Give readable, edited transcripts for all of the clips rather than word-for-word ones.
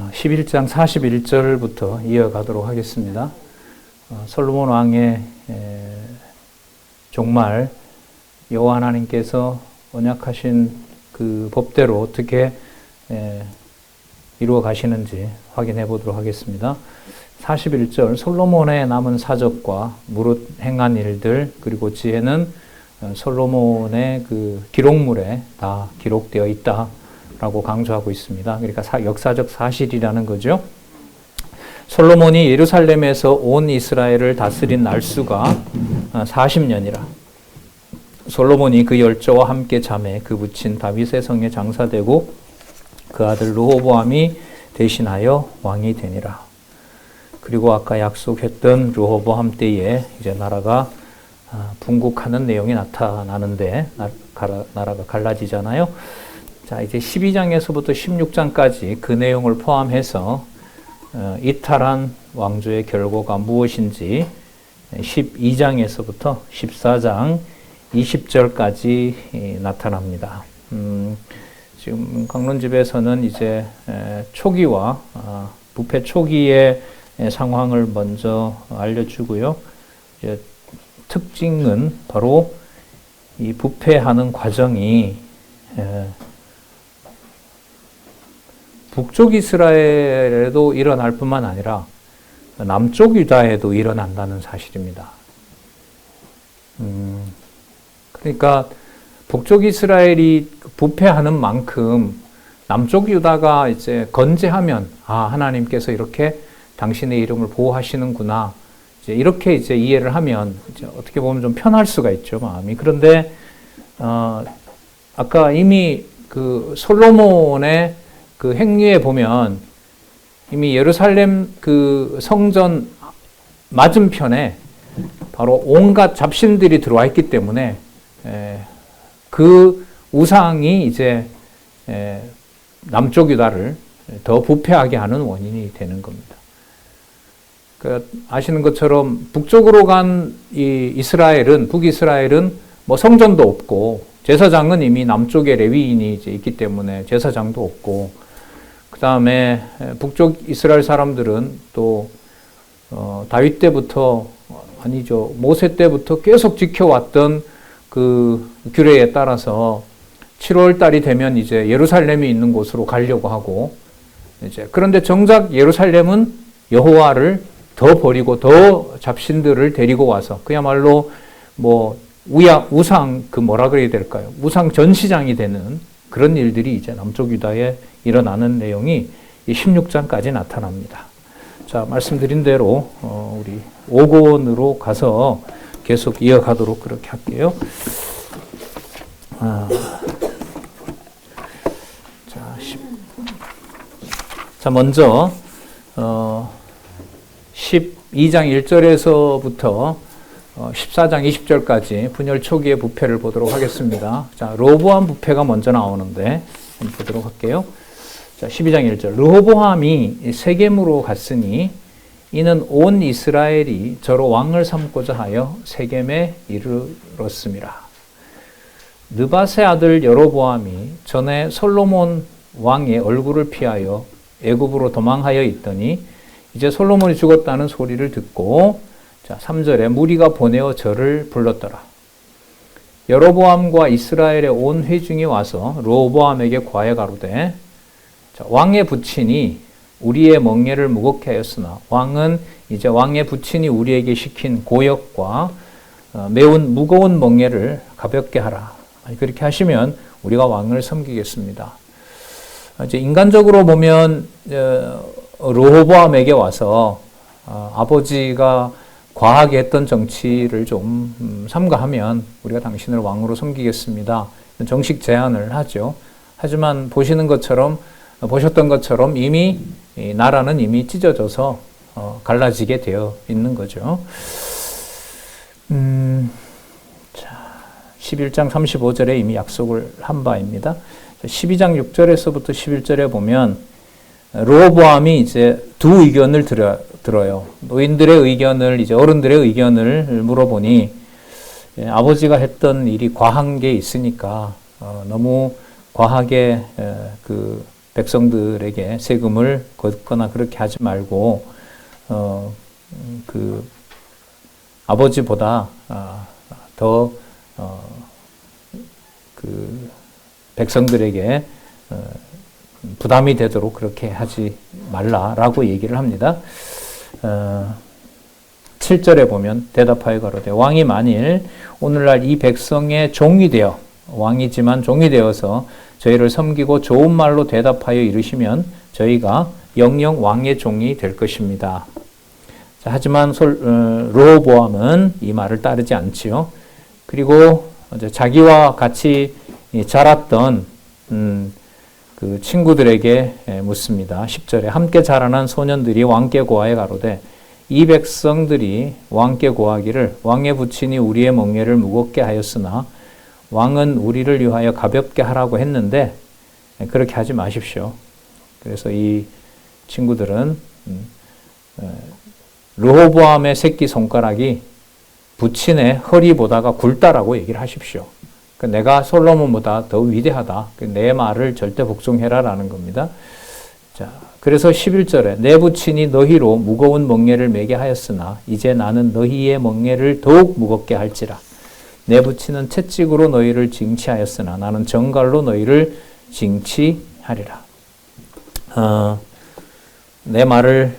11장 41절부터 이어가도록 하겠습니다. 솔로몬 왕의 종말 여호와 하나님께서 언약하신 그 법대로 어떻게 이루어 가시는지 확인해 보도록 하겠습니다. 41절 솔로몬의 남은 사적과 무릇 행한 일들 그리고 지혜는 솔로몬의 그 기록물에 다 기록되어 있다라고 강조하고 있습니다. 그러니까 역사적 사실이라는 거죠. 솔로몬이 예루살렘에서 온 이스라엘을 다스린 날수가 40년이라. 솔로몬이 그 열조와 함께 잠에 그 부친 다윗의 성에 장사되고 그 아들 르호보암이 대신하여 왕이 되니라. 그리고 아까 약속했던 르호보암 때에 이제 나라가 분국하는 내용이 나타나는데 나라가 갈라지잖아요. 자, 이제 12장에서부터 16장까지 그 내용을 포함해서 이탈한 왕조의 결과가 무엇인지 12장에서부터 14장 20절까지 나타납니다. 지금 강론집에서는 이제 초기와 부패 초기의 상황을 먼저 알려주고요. 이제 특징은 바로 이 부패하는 과정이 북쪽 이스라엘에도 일어날 뿐만 아니라 남쪽 유다에도 일어난다는 사실입니다. 그러니까 북쪽 이스라엘이 부패하는 만큼 남쪽 유다가 이제 건재하면 하나님께서 이렇게 당신의 이름을 보호하시는구나. 이제 이렇게 이제 이해를 하면 이제 어떻게 보면 좀 편할 수가 있죠, 마음이. 그런데 아까 이미 그 솔로몬의 그 행위에 보면 이미 예루살렘 그 성전 맞은편에 바로 온갖 잡신들이 들어와 있기 때문에 그 우상이 이제 남쪽 유다를 더 부패하게 하는 원인이 되는 겁니다. 아시는 것처럼 북쪽으로 간 이 이스라엘은 북이스라엘은 뭐 성전도 없고 제사장은 이미 남쪽에 레위인이 이제 있기 때문에 제사장도 없고 그 다음에 북쪽 이스라엘 사람들은 또 다윗 때부터 아니죠 모세 때부터 계속 지켜왔던 그 규례에 따라서 7월 달이 되면 이제 예루살렘이 있는 곳으로 가려고 하고 이제 그런데 정작 예루살렘은 여호와를 더 버리고 더 잡신들을 데리고 와서 그야말로 뭐 우상 그 뭐라 그래야 될까요? 우상 전시장이 되는 그런 일들이 이제 남쪽 유다에 일어나는 내용이 16장까지 나타납니다. 자, 말씀드린 대로 우리 5권으로 가서 계속 이어가도록 그렇게 할게요. 자, 먼저 12장 1절에서부터 14장 20절까지 분열 초기의 부패를 보도록 하겠습니다. 자, 르호보암 부패가 먼저 나오는데 한번 보도록 할게요. 자, 12장 1절. 르호보암이 세겜으로 갔으니 이는 온 이스라엘이 저로 왕을 삼고자 하여 세겜에 이르렀음이라. 느밧의 아들 여로보암이 전에 솔로몬 왕의 얼굴을 피하여 애굽으로 도망하여 있더니 이제 솔로몬이 죽었다는 소리를 듣고 자, 3절에 무리가 보내어 저를 불렀더라. 여로보암과 이스라엘의 온 회중이 와서 르호보암에게 과에 가로되 자, 왕의 부친이 우리의 멍에를 무겁게 하였으나 왕은 이제 왕의 부친이 우리에게 시킨 고역과 매운 무거운 멍에를 가볍게 하라. 그렇게 하시면 우리가 왕을 섬기겠습니다. 이제 인간적으로 보면 르호보암에게 와서 아버지가 과하게 했던 정치를 좀 삼가하면 우리가 당신을 왕으로 섬기겠습니다. 정식 제안을 하죠. 하지만 보셨던 것처럼 이미 나라는 이미 찢어져서 갈라지게 되어 있는 거죠. 자, 11장 35절에 이미 약속을 한 바입니다. 12장 6절에서부터 11절에 보면 르호보암이 이제 두 의견을 들어요. 노인들의 의견을 이제 어른들의 의견을 물어보니 아버지가 했던 일이 과한 게 있으니까 너무 과하게 백성들에게 세금을 걷거나 그렇게 하지 말고 그 아버지보다 더 그 백성들에게 부담이 되도록 그렇게 하지 말라라고 얘기를 합니다. 7절에 보면 대답하여 가로되 왕이 만일 오늘날 이 백성의 종이 되어 왕이지만 종이 되어서 저희를 섬기고 좋은 말로 대답하여 이르시면 저희가 영영 왕의 종이 될 것입니다. 자, 하지만 르호보암은 이 말을 따르지 않지요. 그리고 자기와 같이 자랐던 그 친구들에게 묻습니다. 10절에 함께 자라난 소년들이 왕께 고하여 가로되 이 백성들이 왕께 고하기를 왕의 부친이 우리의 멍에를 무겁게 하였으나 왕은 우리를 위하여 가볍게 하라고 했는데 그렇게 하지 마십시오. 그래서 이 친구들은 르호보암의 새끼 손가락이 부친의 허리보다가 굵다라고 얘기를 하십시오. 내가 솔로몬보다 더 위대하다. 내 말을 절대 복종해라라는 겁니다. 자, 그래서 11절에 내 부친이 너희로 무거운 멍에를 매게 하였으나 이제 나는 너희의 멍에를 더욱 무겁게 할지라. 내 부친은 채찍으로 너희를 징치하였으나 나는 정갈로 너희를 징치하리라. 내 말을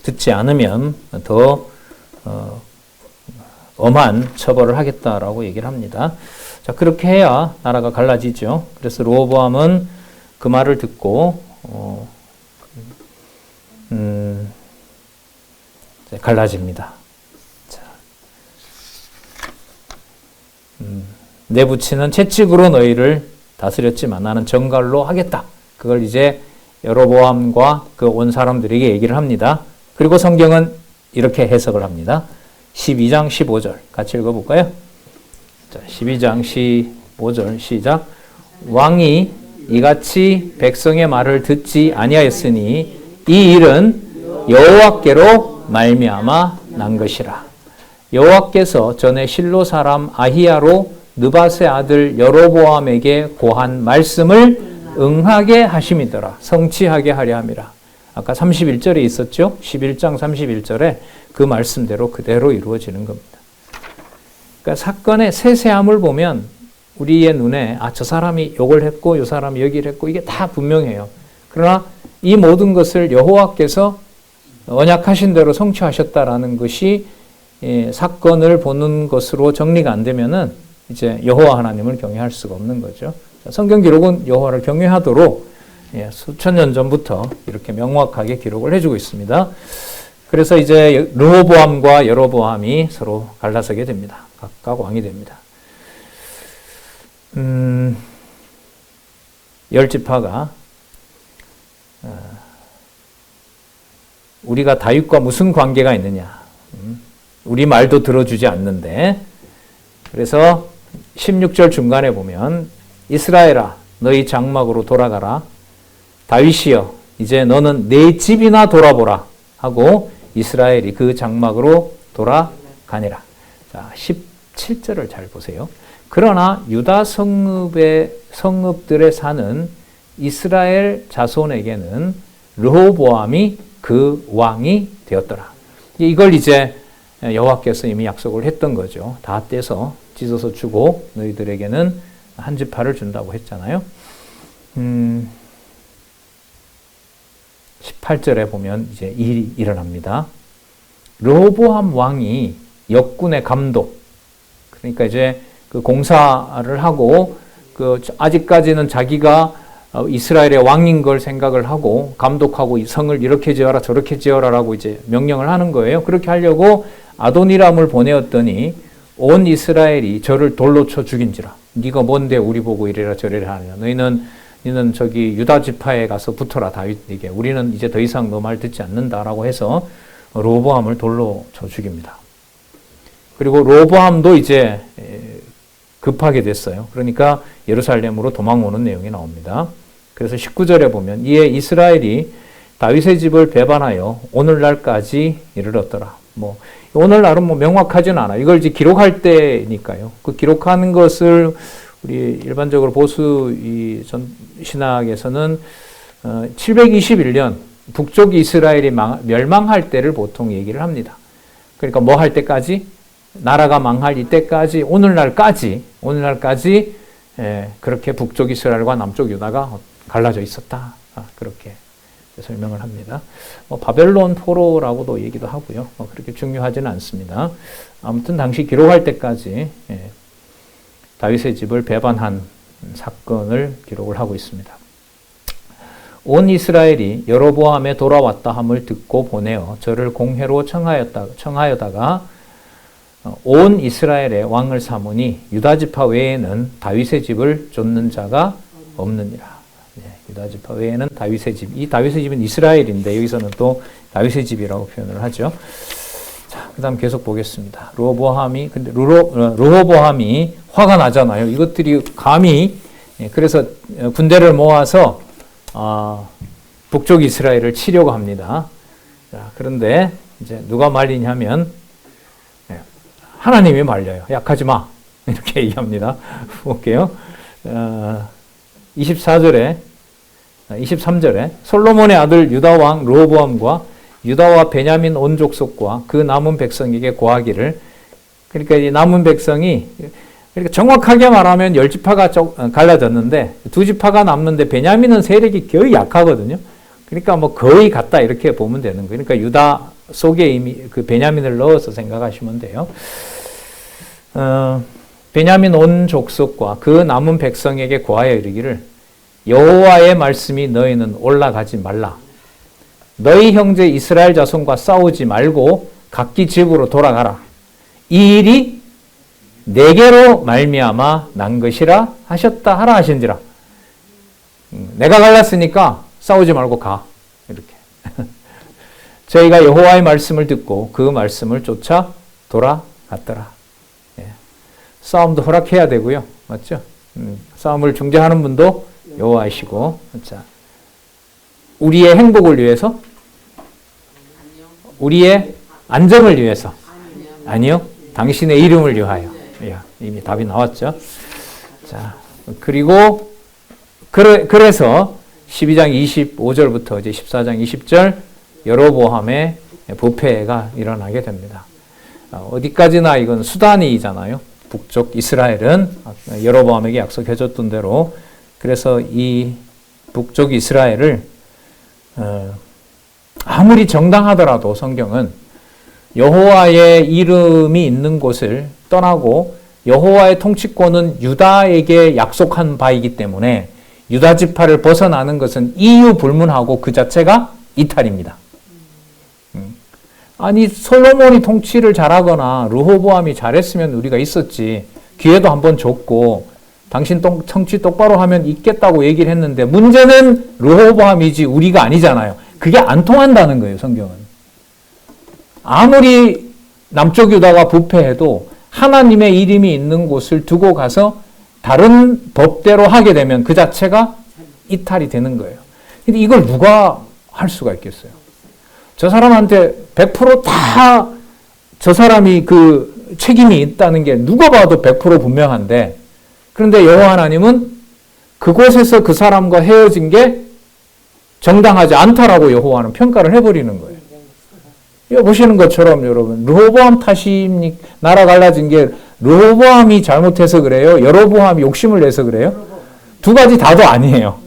듣지 않으면 더 엄한 처벌을 하겠다라고 얘기를 합니다. 자, 그렇게 해야 나라가 갈라지죠. 그래서 르호보암은 그 말을 듣고 갈라집니다. 자, 내 부친은 채찍으로 너희를 다스렸지만 나는 정갈로 하겠다. 그걸 이제 여로보암과 그 온 사람들에게 얘기를 합니다. 그리고 성경은 이렇게 해석을 합니다. 12장 15절 같이 읽어볼까요? 자, 12장 15절 시작. 왕이 이같이 백성의 말을 듣지 아니하였으니 이 일은 여호와께로 말미암아 난 것이라. 여호와께서 전에 실로 사람 아히야로 느밧의 아들 여로보암에게 고한 말씀을 응하게 하심이더라. 성취하게 하려 함이라. 아까 31절에 있었죠? 11장 31절에 그 말씀대로 그대로 이루어지는 겁니다. 그러니까 사건의 세세함을 보면 우리의 눈에 저 사람이 요걸 했고 요 사람이 여기를 했고 이게 다 분명해요. 그러나 이 모든 것을 여호와께서 언약하신 대로 성취하셨다라는 것이 사건을 보는 것으로 정리가 안 되면은 이제 여호와 하나님을 경외할 수가 없는 거죠. 성경 기록은 여호와를 경외하도록 수천 년 전부터 이렇게 명확하게 기록을 해주고 있습니다. 그래서 이제 르호보암과 여로보암이 서로 갈라서게 됩니다. 각각 왕이 됩니다. 열 지파가 우리가 다윗과 무슨 관계가 있느냐? 우리 말도 들어주지 않는데. 그래서 16절 중간에 보면 이스라엘아 너희 장막으로 돌아가라. 다윗이여 이제 너는 내 집이나 돌아보라 하고 이스라엘이 그 장막으로 돌아가니라. 자, 17절을 잘 보세요. 그러나 유다 성읍들에 사는 이스라엘 자손에게는 르호보암이 그 왕이 되었더라. 이걸 이제 여호와께서 이미 약속을 했던 거죠. 다 떼서 찢어서 주고 너희들에게는 한 지파를 준다고 했잖아요. 18절에 보면 이제 일이 일어납니다. 르호보암 왕이 역군의 감독, 그러니까 이제 그 공사를 하고 그 아직까지는 자기가 이스라엘의 왕인 걸 생각을 하고 감독하고 이 성을 이렇게 지어라 저렇게 지어라라고 이제 명령을 하는 거예요. 그렇게 하려고 아도니람을 보내었더니 온 이스라엘이 저를 돌로 쳐 죽인지라. 네가 뭔데 우리 보고 이래라 저래라 하느냐. 너희는 저기 유다 지파에 가서 붙어라 다윗에게. 우리는 이제 더 이상 너 말 듣지 않는다라고 해서 르호보암을 돌로 쳐 죽입니다. 그리고 르호보암도 이제 급하게 됐어요. 그러니까 예루살렘으로 도망오는 내용이 나옵니다. 그래서 19절에 보면 이에 이스라엘이 다윗의 집을 배반하여 오늘날까지 이르렀더라. 오늘날은 명확하지는 않아. 이걸 이제 기록할 때니까요. 그 기록하는 것을 우리 일반적으로 보수 이 전 신학에서는 721년 북쪽 이스라엘이 멸망할 때를 보통 얘기를 합니다. 그러니까 뭐 할 때까지? 나라가 망할 이때까지, 오늘날까지 그렇게 북쪽 이스라엘과 남쪽 유다가 갈라져 있었다. 그렇게 설명을 합니다. 바벨론 포로라고도 얘기도 하고요. 그렇게 중요하지는 않습니다. 아무튼 당시 기록할 때까지 다윗의 집을 배반한 사건을 기록을 하고 있습니다. 온 이스라엘이 여로보암에 돌아왔다 함을 듣고 보내어 저를 공회로 청하여다가 온 이스라엘의 왕을 삼으니 유다지파 외에는 다윗의 집을 좇는 자가 없느니라. 유다지파 외에는 다윗의 집. 이 다윗의 집은 이스라엘인데 여기서는 또 다윗의 집이라고 표현을 하죠. 자, 그다음 계속 보겠습니다. 르호보암이 화가 나잖아요. 이것들이 감히 그래서 군대를 모아서 북쪽 이스라엘을 치려고 합니다. 자, 그런데 이제 누가 말리냐면 하나님이 말려요. 약하지 마. 이렇게 얘기합니다. 볼게요. 23절에 솔로몬의 아들 유다 왕 르호보암과 유다와 베냐민 온 족속과 그 남은 백성에게 고하기를. 그러니까 이 남은 백성이 그러니까 정확하게 말하면 10지파가 갈라졌는데 2지파가 남는데 베냐민은 세력이 거의 약하거든요. 그러니까 뭐 거의 같다 이렇게 보면 되는 거예요. 그러니까 유다 속에 이미 그 베냐민을 넣어서 생각하시면 돼요. 베냐민 온 족속과 그 남은 백성에게 고하여 이르기를 여호와의 말씀이 너희는 올라가지 말라. 너희 형제 이스라엘 자손과 싸우지 말고 각기 집으로 돌아가라. 이 일이 내게로 말미암아 난 것이라 하셨다 하라 하신지라. 내가 갈랐으니까 싸우지 말고 가. 이렇게. 저희가 여호와의 말씀을 듣고 그 말씀을 쫓아 돌아갔더라. 예. 싸움도 허락해야 되고요. 맞죠? 싸움을 중재하는 분도 여호와이시고. 자, 우리의 행복을 위해서? 우리의 안정을 위해서? 아니요. 당신의 이름을 위하여. 이미 답이 나왔죠. 자, 그리고 그래서 12장 25절부터 이제 14장 20절 여로보암의 부패가 일어나게 됩니다. 어디까지나 이건 수단이잖아요. 북쪽 이스라엘은 여로보암에게 약속해줬던 대로. 그래서 이 북쪽 이스라엘을 아무리 정당하더라도 성경은 여호와의 이름이 있는 곳을 떠나고 여호와의 통치권은 유다에게 약속한 바이기 때문에 유다 지파를 벗어나는 것은 이유 불문하고 그 자체가 이탈입니다. 아니 솔로몬이 통치를 잘하거나 르호보암이 잘했으면 우리가 있었지. 기회도 한번 줬고 당신 통치 똑바로 하면 있겠다고 얘기를 했는데 문제는 르호보암이지 우리가 아니잖아요. 그게 안 통한다는 거예요. 성경은. 아무리 남쪽 유다가 부패해도 하나님의 이름이 있는 곳을 두고 가서 다른 법대로 하게 되면 그 자체가 이탈이 되는 거예요. 근데 이걸 누가 할 수가 있겠어요? 저 사람한테 100% 저 사람이 그 책임이 있다는 게 누가 봐도 100% 분명한데 그런데 여호와 하나님은 그곳에서 그 사람과 헤어진 게 정당하지 않다라고 여호와는 평가를 해버리는 거예요. 이거 보시는 것처럼 여러분 르호보암 탓입니까? 나라 갈라진 게 르호보암이 잘못해서 그래요? 여로보암이 욕심을 내서 그래요? 두 가지 다도 아니에요.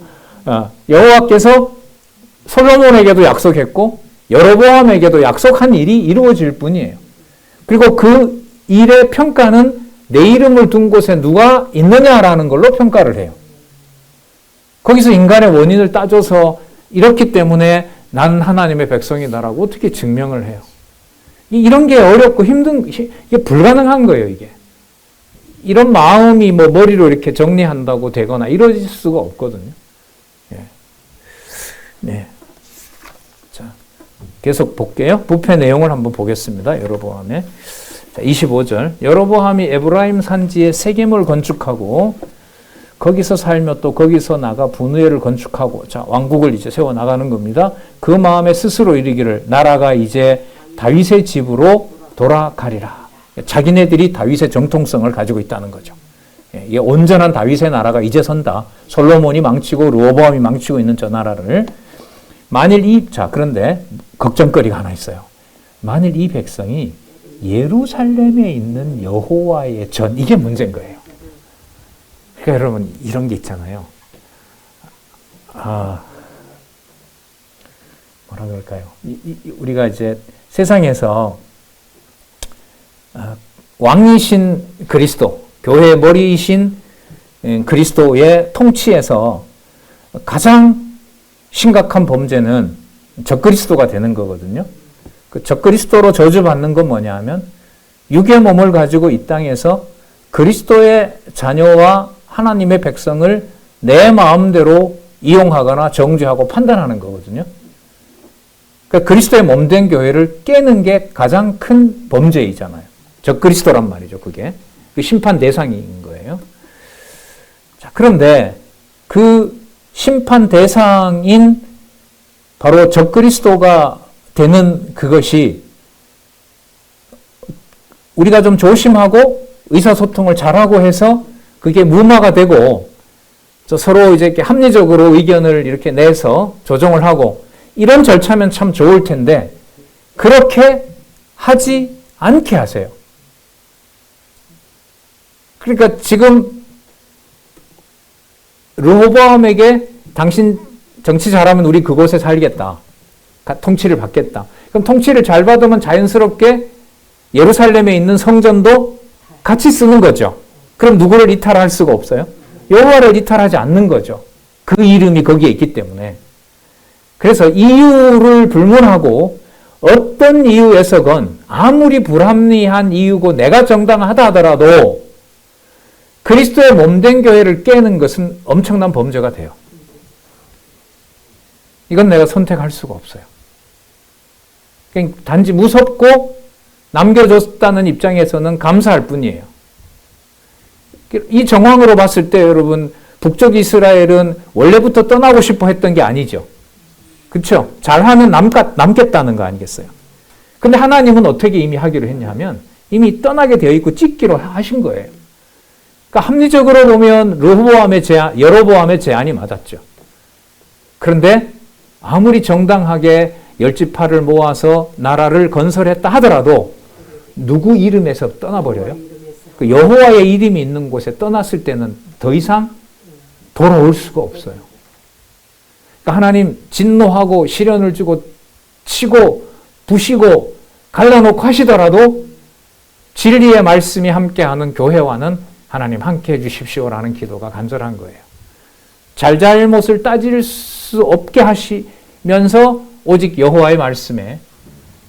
여호와께서 솔로몬에게도 약속했고 여로보암에게도 약속한 일이 이루어질 뿐이에요. 그리고 그 일의 평가는 내 이름을 둔 곳에 누가 있느냐라는 걸로 평가를 해요. 거기서 인간의 원인을 따져서 이렇기 때문에 난 하나님의 백성이다라고 어떻게 증명을 해요? 이런 게 어렵고 이게 불가능한 거예요, 이게. 이런 마음이 뭐 머리로 이렇게 정리한다고 되거나 이럴 수가 없거든요. 예. 네. 자, 계속 볼게요. 부패 내용을 한번 보겠습니다. 여로보암의. 25절. 여로보암이 에브라임 산지에 세겜을 건축하고 거기서 살며 또 거기서 나가 분우엘을 건축하고 자 왕국을 이제 세워 나가는 겁니다. 그 마음에 스스로 이르기를 나라가 이제 다윗의 집으로 돌아가리라. 자기네들이 다윗의 정통성을 가지고 있다는 거죠. 이게 온전한 다윗의 나라가 이제 선다. 솔로몬이 망치고 르호보암이 망치고 있는 저 나라를. 그런데 걱정거리가 하나 있어요. 만일 이 백성이 예루살렘에 있는 여호와의 전, 이게 문제인 거예요. 그러니까 여러분, 이런 게 있잖아요. 뭐라 그럴까요? 우리가 이제 세상에서 왕이신 그리스도, 교회의 머리이신 그리스도의 통치에서 가장 심각한 범죄는 적그리스도가 되는 거거든요. 그 적그리스도로 저주받는 건 뭐냐 하면 육의 몸을 가지고 이 땅에서 그리스도의 자녀와 하나님의 백성을 내 마음대로 이용하거나 정죄하고 판단하는 거거든요. 그러니까 그리스도의 몸된 교회를 깨는 게 가장 큰 범죄이잖아요. 적그리스도란 말이죠, 그게. 그 심판 대상인 거예요. 자, 그런데 그 심판 대상인 바로 적그리스도가 되는 그것이 우리가 좀 조심하고 의사소통을 잘하고 해서 그게 무마가 되고 서로 이제 이렇게 합리적으로 의견을 이렇게 내서 조정을 하고 이런 절차면 참 좋을 텐데 그렇게 하지 않게 하세요. 그러니까 지금 르호보암에게 당신 정치 잘하면 우리 그곳에 살겠다. 통치를 받겠다. 그럼 통치를 잘 받으면 자연스럽게 예루살렘에 있는 성전도 같이 쓰는 거죠. 그럼 누구를 이탈할 수가 없어요? 여호와를 이탈하지 않는 거죠. 그 이름이 거기에 있기 때문에. 그래서 이유를 불문하고 어떤 이유에서건 아무리 불합리한 이유고 내가 정당하다 하더라도 그리스도의 몸된 교회를 깨는 것은 엄청난 범죄가 돼요. 이건 내가 선택할 수가 없어요. 그냥 단지 무섭고 남겨줬다는 입장에서는 감사할 뿐이에요. 이 정황으로 봤을 때 여러분 북쪽 이스라엘은 원래부터 떠나고 싶어 했던 게 아니죠. 그렇죠? 잘하면 남겠다는 거 아니겠어요? 근데 하나님은 어떻게 이미 하기로 했냐면 이미 떠나게 되어 있고 찍기로 하신 거예요. 그러니까 합리적으로 보면 여로보암의 제안이 맞았죠. 그런데 아무리 정당하게 열지파를 모아서 나라를 건설했다 하더라도 누구 이름에서 떠나버려요? 그 여호와의 이름이 있는 곳에 떠났을 때는 더 이상 돌아올 수가 없어요. 그러니까 하나님 진노하고 시련을 주고 치고 부시고 갈라놓고 하시더라도 진리의 말씀이 함께하는 교회와는 하나님 함께해 주십시오라는 기도가 간절한 거예요. 잘잘못을 따질 수 없게 하시면서 오직 여호와의 말씀에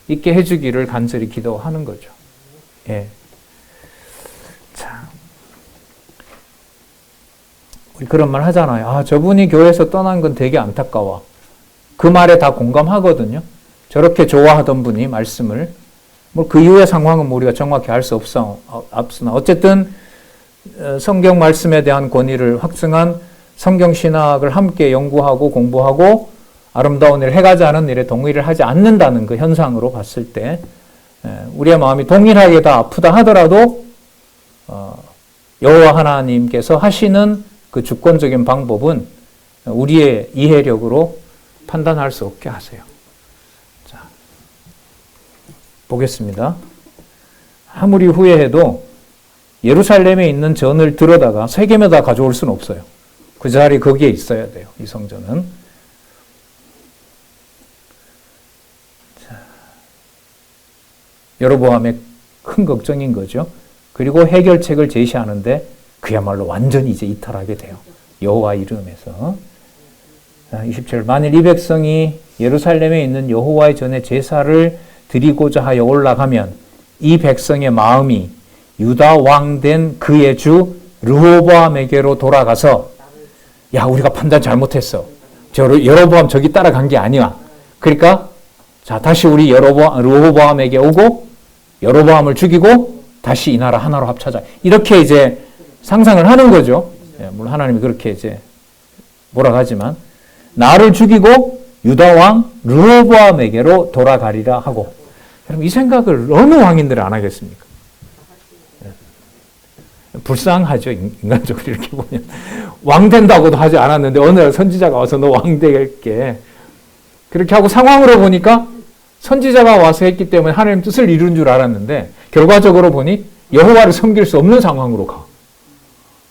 있게 해주기를 간절히 기도하는 거죠. 예. 자, 우리 그런 말 하잖아요. 저분이 교회에서 떠난 건 되게 안타까워. 그 말에 다 공감하거든요. 저렇게 좋아하던 분이 말씀을 그 이후의 상황은 우리가 정확히 알 수 없으나 어쨌든 성경 말씀에 대한 권위를 확증한 성경 신학을 함께 연구하고 공부하고 아름다운 일을 해가지 않은 일에 동의를 하지 않는다는 그 현상으로 봤을 때 우리의 마음이 동일하게 다 아프다 하더라도 여호와 하나님께서 하시는 그 주권적인 방법은 우리의 이해력으로 판단할 수 없게 하세요. 자, 보겠습니다. 아무리 후회해도 예루살렘에 있는 전을 들어다가 세겜에다 가져올 수는 없어요. 그 자리 거기에 있어야 돼요. 이 성전은. 자, 여로보암의 큰 걱정인 거죠. 그리고 해결책을 제시하는데 그야말로 완전히 이제 이탈하게 돼요. 여호와 이름에서. 27. 만일 이 백성이 예루살렘에 있는 여호와의 전에 제사를 드리고자 하여 올라가면 이 백성의 마음이 유다 왕 된 그의 주 르호보암에게로 돌아가서 야, 우리가 판단 잘못했어. 여로보암 저기 따라간 게 아니야. 그러니까 자, 다시 우리 르호보암에게 오고 여로보암을 죽이고 다시 이 나라 하나로 합쳐자. 이렇게 이제 상상을 하는 거죠. 물론 하나님이 그렇게 이제 몰아가지만 나를 죽이고 유다 왕 르호보암에게로 돌아가리라 하고. 여러분 이 생각을 어느 왕인들은 안 하겠습니까? 불쌍하죠, 인간적으로 이렇게 보면. 왕 된다고도 하지 않았는데 어느 날 선지자가 와서 너 왕 될게. 그렇게 하고 상황으로 보니까 선지자가 와서 했기 때문에 하나님 뜻을 이룬 줄 알았는데 결과적으로 보니 여호와를 섬길 수 없는 상황으로 가.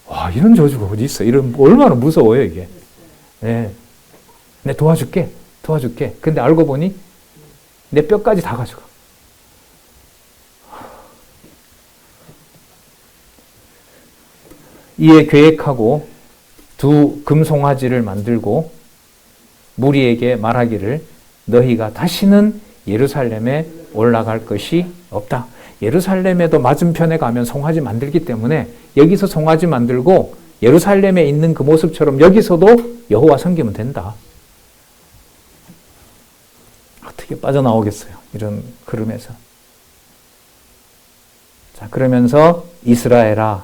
와, 이런 저주가 어디 있어? 이런 얼마나 무서워요, 이게. 네. 내 도와줄게. 근데 알고 보니 내 뼈까지 다 가져가. 이에 계획하고 두 금송아지를 만들고 무리에게 말하기를 너희가 다시는 예루살렘에 올라갈 것이 없다. 예루살렘에도 맞은편에 가면 송아지 만들기 때문에 여기서 송아지 만들고 예루살렘에 있는 그 모습처럼 여기서도 여호와 섬기면 된다. 어떻게 빠져나오겠어요? 이런 흐름에서. 자, 그러면서 이스라엘아,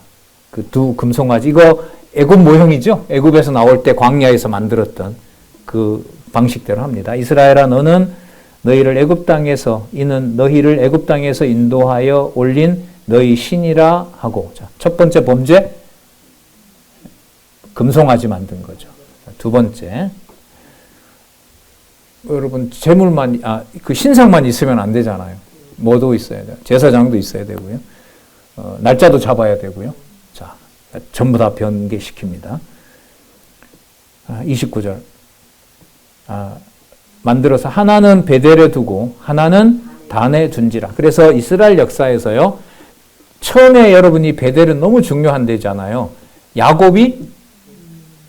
그 두 금송아지, 이거 애굽 모형이죠? 애굽에서 나올 때 광야에서 만들었던 그 방식대로 합니다. 이스라엘아, 너는 너희를 애굽 땅에서, 이는 너희를 애굽 땅에서 인도하여 올린 너희 신이라 하고. 자, 첫 번째 범죄, 금송아지 만든 거죠. 두 번째, 여러분 재물만, 그 신상만 있으면 안 되잖아요. 뭐도 있어야 돼요. 제사장도 있어야 되고요. 날짜도 잡아야 되고요. 자, 전부 다 변개시킵니다. 29절. 만들어서 하나는 베델에 두고 하나는 단에 둔지라. 그래서 이스라엘 역사에서요, 처음에 여러분이 베델은 너무 중요한 데잖아요. 야곱이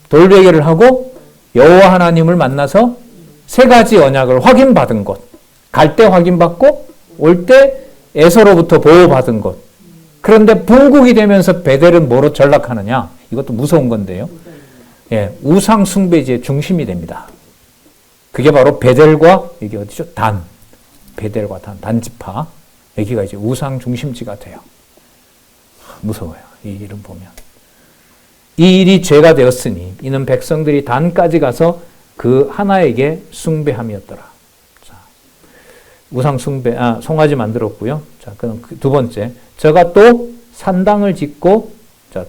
돌베개를 하고 여호와 하나님을 만나서 세 가지 언약을 확인받은 곳. 갈 때 확인받고 올 때 에서로부터 보호받은 곳. 그런데 분국이 되면서 베델은 뭐로 전락하느냐? 이것도 무서운 건데요. 예, 우상 숭배지의 중심이 됩니다. 그게 바로 베델과, 여기 어디죠? 단. 베델과 단, 단지파. 여기가 이제 우상 중심지가 돼요. 무서워요. 이 이름 보면. 이 일이 죄가 되었으니 이는 백성들이 단까지 가서 그 하나에게 숭배함이었더라. 자, 우상 숭배, 송아지 만들었고요. 자, 그럼 두 번째, 저가 또 산당을 짓고, 자,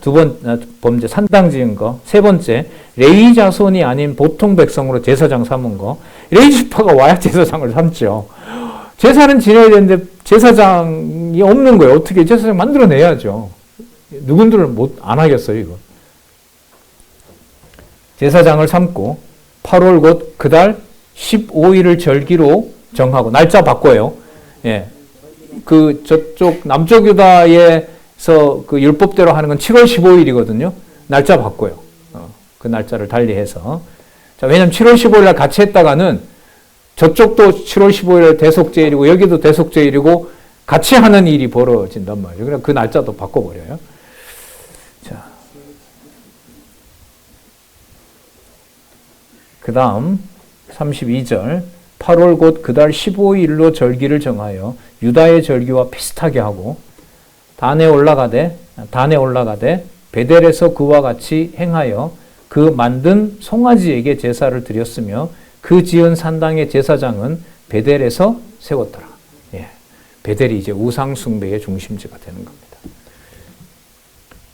범죄 산당 지은 거. 세 번째, 레위 자손이 아닌 보통 백성으로 제사장 삼은 거. 레위 지파가 와야 제사장을 삼죠. 제사는 지내야 되는데 제사장이 없는 거예요. 어떻게 제사장 만들어내야죠. 누군들은 안 하겠어요, 이거. 제사장을 삼고 8월 곧 그달 15일을 절기로 정하고, 날짜 바꿔요. 예. 그 저쪽 남쪽 유다에서 그 율법대로 하는 건 7월 15일이거든요. 날짜 바꿔요. 그 날짜를 달리해서. 자, 왜냐면 7월 15일 날 같이 했다가는 저쪽도 7월 15일 날 대속제일이고 여기도 대속제일이고 같이 하는 일이 벌어진단 말이에요. 그냥 그 날짜도 바꿔버려요. 자. 그 다음 32절, 8월 곧 그달 15일로 절기를 정하여 유다의 절기와 비슷하게 하고 단에 올라가되 베델에서 그와 같이 행하여 그 만든 송아지에게 제사를 드렸으며 그 지은 산당의 제사장은 베델에서 세웠더라. 예, 베델이 이제 우상 숭배의 중심지가 되는 겁니다.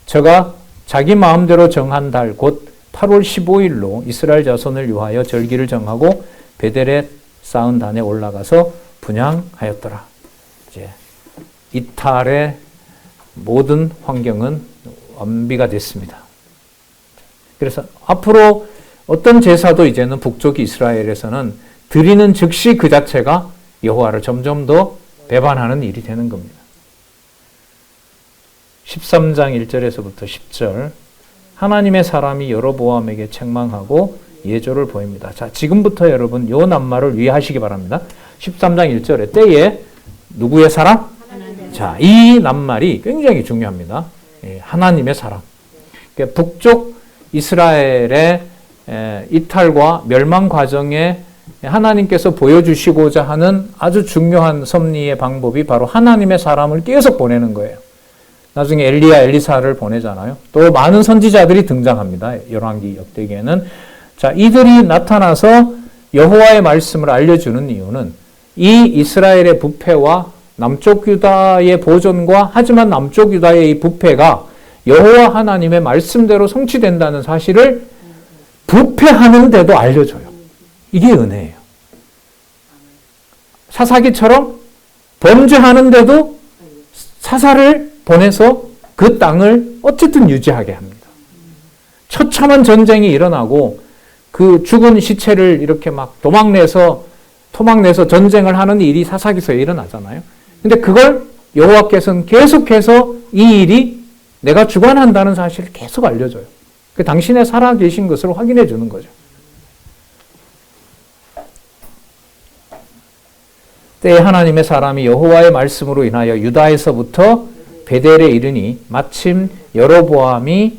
저가 자기 마음대로 정한 달 곧 8월 15일로 이스라엘 자손을 위하여 절기를 정하고 베델에 쌓은 단에 올라가서 분향하였더라. 이제 이탈의 모든 환경은 완비가 됐습니다. 그래서 앞으로 어떤 제사도 이제는 북쪽 이스라엘에서는 드리는 즉시 그 자체가 여호와를 점점 더 배반하는 일이 되는 겁니다. 13장 1절에서부터 10절, 하나님의 사람이 여로보암에게 책망하고 예조를 보입니다. 자, 지금부터 여러분 요 낱말을 위하시기 바랍니다. 13장 1절에 때에 누구의 사람? 자, 이 낱말이 굉장히 중요합니다. 하나님의 사람. 그러니까 북쪽 이스라엘의 이탈과 멸망 과정에 하나님께서 보여주시고자 하는 아주 중요한 섭리의 방법이 바로 하나님의 사람을 계속 보내는 거예요. 나중에 엘리야, 엘리사를 보내잖아요. 또 많은 선지자들이 등장합니다. 열왕기 역대기에는. 자, 이들이 나타나서 여호와의 말씀을 알려주는 이유는 이 이스라엘의 부패와 남쪽 유다의 보존과, 하지만 남쪽 유다의 이 부패가 여호와 하나님의 말씀대로 성취된다는 사실을 부패하는데도 알려줘요. 이게 은혜예요. 사사기처럼 범죄하는데도 사사를 보내서 그 땅을 어쨌든 유지하게 합니다. 처참한 전쟁이 일어나고 그 죽은 시체를 이렇게 막 토막내서 전쟁을 하는 일이 사사기서에 일어나잖아요. 근데 그걸 여호와께서는 계속해서 이 일이 내가 주관한다는 사실을 계속 알려줘요. 그 당신의 살아계신 것을 확인해 주는 거죠. 때에 하나님의 사람이 여호와의 말씀으로 인하여 유다에서부터 베델에 이르니 마침 여로보암이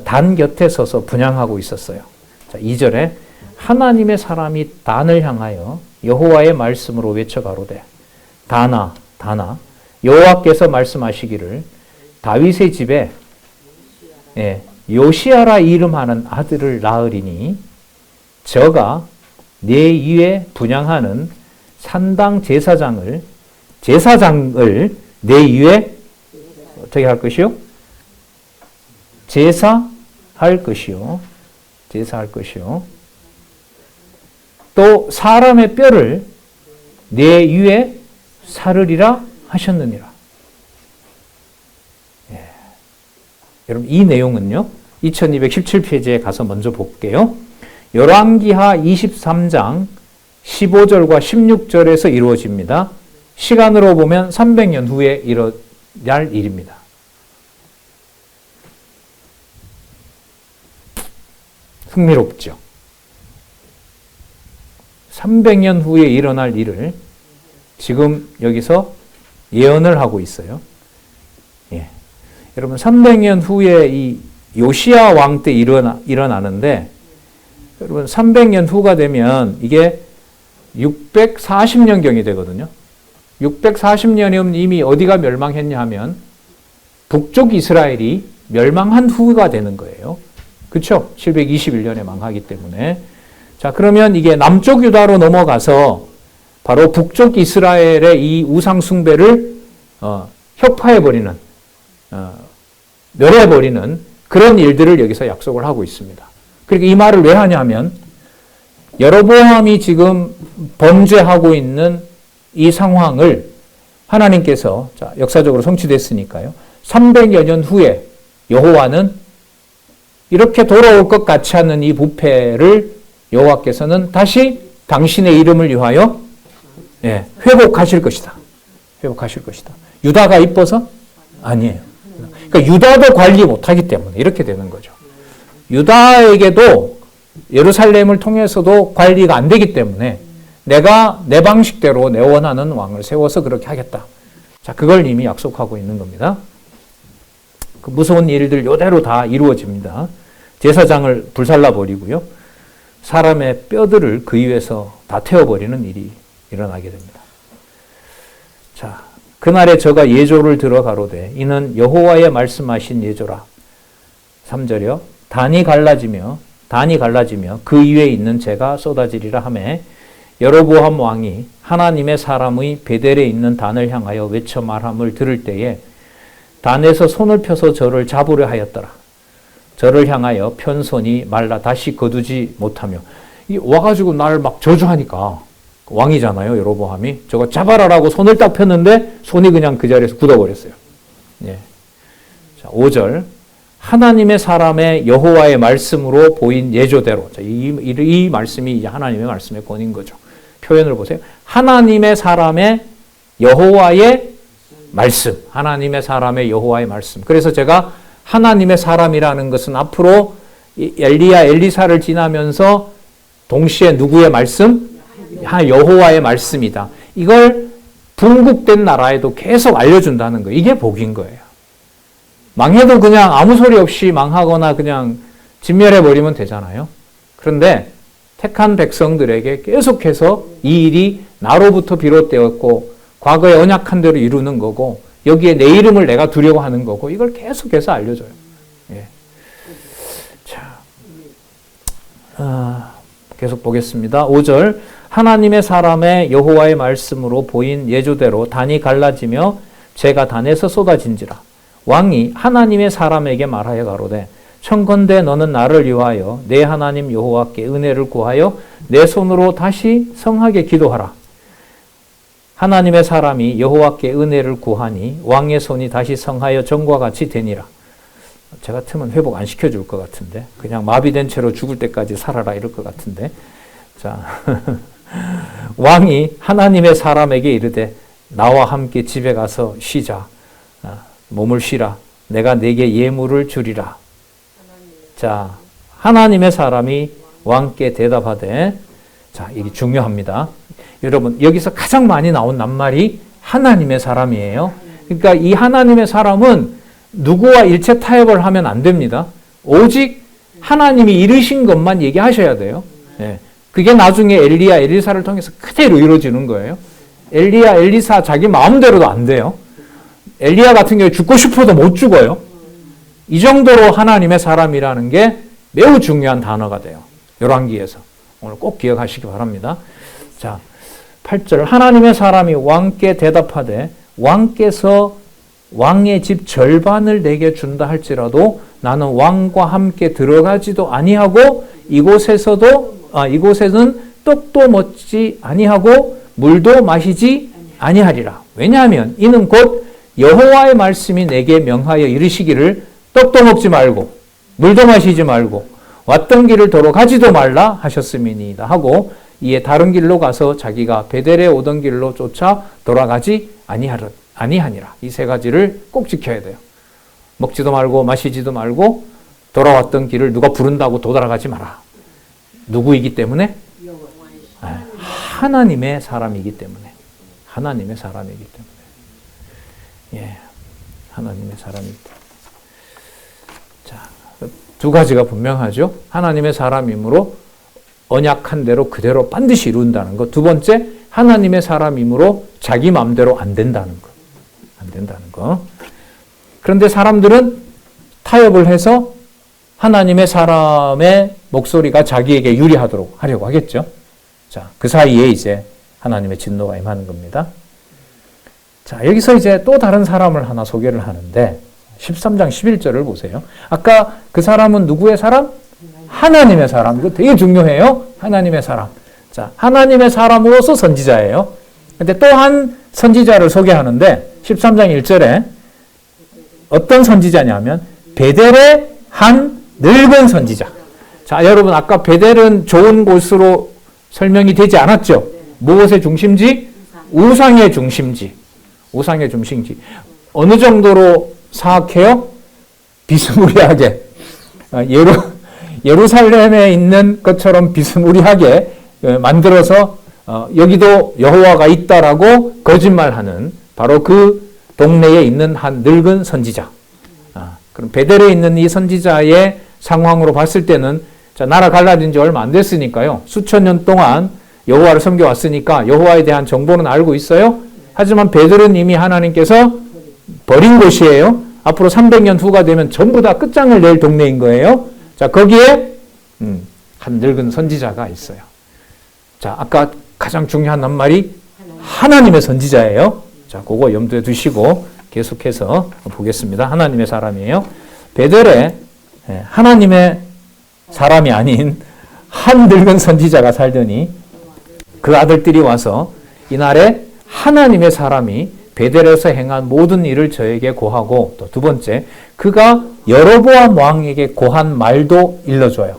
단 곁에 서서 분향하고 있었어요. 자, 2절에 하나님의 사람이 단을 향하여 여호와의 말씀으로 외쳐 가로되 다나 여호와께서 말씀하시기를 다윗의 집에 요시아라 이름하는 아들을 낳으리니 저가 내 위에 분향하는 산당 제사장을 내 위에 어떻게 할 것이요? 제사할 것이요. 또 사람의 뼈를 내 위에 사르리라 하셨느니라. 여러분 이 내용은요. 2217페이지에 가서 먼저 볼게요. 열왕기하 23장 15절과 16절에서 이루어집니다. 시간으로 보면 300년 후에 일어날 일입니다. 흥미롭죠? 300년 후에 일어날 일을 지금 여기서 예언을 하고 있어요. 여러분 300년 후에 이 요시야 왕 때 일어나는데 여러분 300년 후가 되면 이게 640년경이 되거든요. 640년이면 이미 어디가 멸망했냐 하면 북쪽 이스라엘이 멸망한 후가 되는 거예요. 그렇죠? 721년에 망하기 때문에. 자, 그러면 이게 남쪽 유다로 넘어가서 바로 북쪽 이스라엘의 이 우상 숭배를 혁파해버리는, 멸해버리는 그런 일들을 여기서 약속을 하고 있습니다. 그러니까 이 말을 왜 하냐면 여로보암이 지금 범죄하고 있는 이 상황을 하나님께서 역사적으로 성취됐으니까요. 300여 년 후에 여호와는 이렇게 돌아올 것 같지 않은 이 부패를 여호와께서는 다시 당신의 이름을 위하여 회복하실 것이다. 회복하실 것이다. 유다가 이뻐서? 아니에요. 그러니까 유다도 관리 못하기 때문에 이렇게 되는 거죠. 유다에게도 예루살렘을 통해서도 관리가 안 되기 때문에 내가 내 방식대로 내 원하는 왕을 세워서 그렇게 하겠다. 자, 그걸 이미 약속하고 있는 겁니다. 그 무서운 일들 이대로 다 이루어집니다. 제사장을 불살라버리고요. 사람의 뼈들을 그 위에서 다 태워버리는 일이 일어나게 됩니다. 자, 그날에 저가 예조를 들어 가로되 이는 여호와의 말씀하신 예조라. 3절이요. 단이 갈라지며 그 위에 있는 재가 쏟아지리라 하매 여로보암 왕이 하나님의 사람의 베델에 있는 단을 향하여 외쳐 말함을 들을 때에 단에서 손을 펴서 저를 잡으려 하였더라. 저를 향하여 편 손이 말라 다시 거두지 못하며 와가지고 날 막 저주하니까 왕이잖아요. 여로보암이 저거 잡아라라고 손을 딱 폈는데 손이 그냥 그 자리에서 굳어버렸어요. 자, 5절 하나님의 사람의 여호와의 말씀으로 보인 예조대로. 자, 이 말씀이 이제 하나님의 말씀의 권인 거죠. 표현을 보세요. 하나님의 사람의 여호와의 말씀. 하나님의 사람의 여호와의 말씀. 그래서 제가 하나님의 사람이라는 것은 앞으로 엘리사를 지나면서 동시에 누구의 말씀? 여호와의 말씀이다. 이걸 분국된 나라에도 계속 알려준다는 거예요. 이게 복인 거예요. 망해도 그냥 아무 소리 없이 망하거나 그냥 진멸해버리면 되잖아요. 그런데 택한 백성들에게 계속해서 이 일이 나로부터 비롯되었고 과거에 언약한 대로 이루는 거고 여기에 내 이름을 내가 두려고 하는 거고 이걸 계속해서 알려줘요. 자, 계속 보겠습니다. 5절 하나님의 사람의 여호와의 말씀으로 보인 예조대로 단이 갈라지며 재가 단에서 쏟아진지라. 왕이 하나님의 사람에게 말하여 가로되 청컨대 너는 나를 위하여 내 하나님 여호와께 은혜를 구하여 내 손으로 다시 성하게 기도하라. 하나님의 사람이 여호와께 은혜를 구하니 왕의 손이 다시 성하여 전과 같이 되니라. 저 같으면 회복 안 시켜줄 것 같은데 그냥 마비된 채로 죽을 때까지 살아라 이럴 것 같은데 자 왕이 하나님의 사람에게 이르되 나와 함께 집에 가서 쉬자. 몸을 쉬라. 내가 네게 예물을 주리라. 자, 하나님의 사람이 왕께 대답하되 자, 이게 중요합니다. 여러분, 여기서 가장 많이 나온 낱말이 하나님의 사람이에요. 그러니까 이 하나님의 사람은 누구와 일체 타협을 하면 안 됩니다. 오직 하나님이 이르신 것만 얘기하셔야 돼요. 네. 그게 나중에 엘리야, 엘리사를 통해서 그대로 이루어지는 거예요. 엘리야, 엘리사 자기 마음대로도 안 돼요. 엘리야 같은 경우에 죽고 싶어도 못 죽어요. 이 정도로 하나님의 사람이라는 게 매우 중요한 단어가 돼요. 열왕기에서. 오늘 꼭 기억하시기 바랍니다. 자, 8절 하나님의 사람이 왕께 대답하되 왕께서 왕의 집 절반을 내게 준다 할지라도 나는 왕과 함께 들어가지도 아니하고 이곳에는 떡도 먹지 아니하고 물도 마시지 아니하리라. 왜냐하면 이는 곧 여호와의 말씀이 내게 명하여 이르시기를 떡도 먹지 말고 물도 마시지 말고 왔던 길을 도로 가지도 말라 하셨음이니이다 하고 이에 다른 길로 가서 자기가 베델에 오던 길로 쫓아 돌아가지 아니하니라. 이 세 가지를 꼭 지켜야 돼요. 먹지도 말고 마시지도 말고 돌아왔던 길을 누가 부른다고 돌아가지 마라. 누구이기 때문에? 하나님의 사람이기 때문에. 하나님의 사람이기 때문에. 예, 하나님의 사람이기 때문에. 자, 두 가지가 분명하죠. 하나님의 사람이므로 언약한 대로 그대로 반드시 이룬다는 것. 두 번째, 하나님의 사람이므로 자기 마음대로 안 된다는 것. 안 된다는 것. 그런데 사람들은 타협을 해서 하나님의 사람의 목소리가 자기에게 유리하도록 하려고 하겠죠. 자, 그 사이에 이제 하나님의 진노가 임하는 겁니다. 자, 여기서 이제 또 다른 사람을 하나 소개를 하는데 13장 11절을 보세요. 아까 그 사람은 누구의 사람? 하나님의 사람. 이거 되게 중요해요. 하나님의 사람. 자, 하나님의 사람으로서 선지자예요. 근데 또 한 선지자를 소개하는데 13장 1절에 어떤 선지자냐면 베델의 한 늙은 선지자. 자, 여러분 아까 베델은 좋은 곳으로 설명이 되지 않았죠? 무엇의 중심지? 우상의 중심지. 우상의 중심지. 어느 정도로 사악해요? 비스무리하게. 예루살렘에 있는 것처럼 비스무리하게 만들어서 여기도 여호와가 있다라고 거짓말하는 바로 그 동네에 있는 한 늙은 선지자. 그럼 베델에 있는 이 선지자의 상황으로 봤을 때는 자, 나라 갈라진 지 얼마 안 됐으니까요. 수천 년 동안 여호와를 섬겨왔으니까 여호와에 대한 정보는 알고 있어요. 하지만 베델은 이미 하나님께서 버린 곳이에요. 앞으로 300년 후가 되면 전부 다 끝장을 낼 동네인 거예요. 자, 거기에 한 늙은 선지자가 있어요. 자, 아까 가장 중요한 낱말이 하나님의 선지자예요. 자, 그거 염두에 두시고 계속해서 보겠습니다. 하나님의 사람이에요. 베델에 하나님의 사람이 아닌 한 늙은 선지자가 살더니 그 아들들이 와서 이날에 하나님의 사람이 베델에서 행한 모든 일을 저에게 고하고 또 두 번째, 그가 여로보암 왕에게 고한 말도 일러줘요.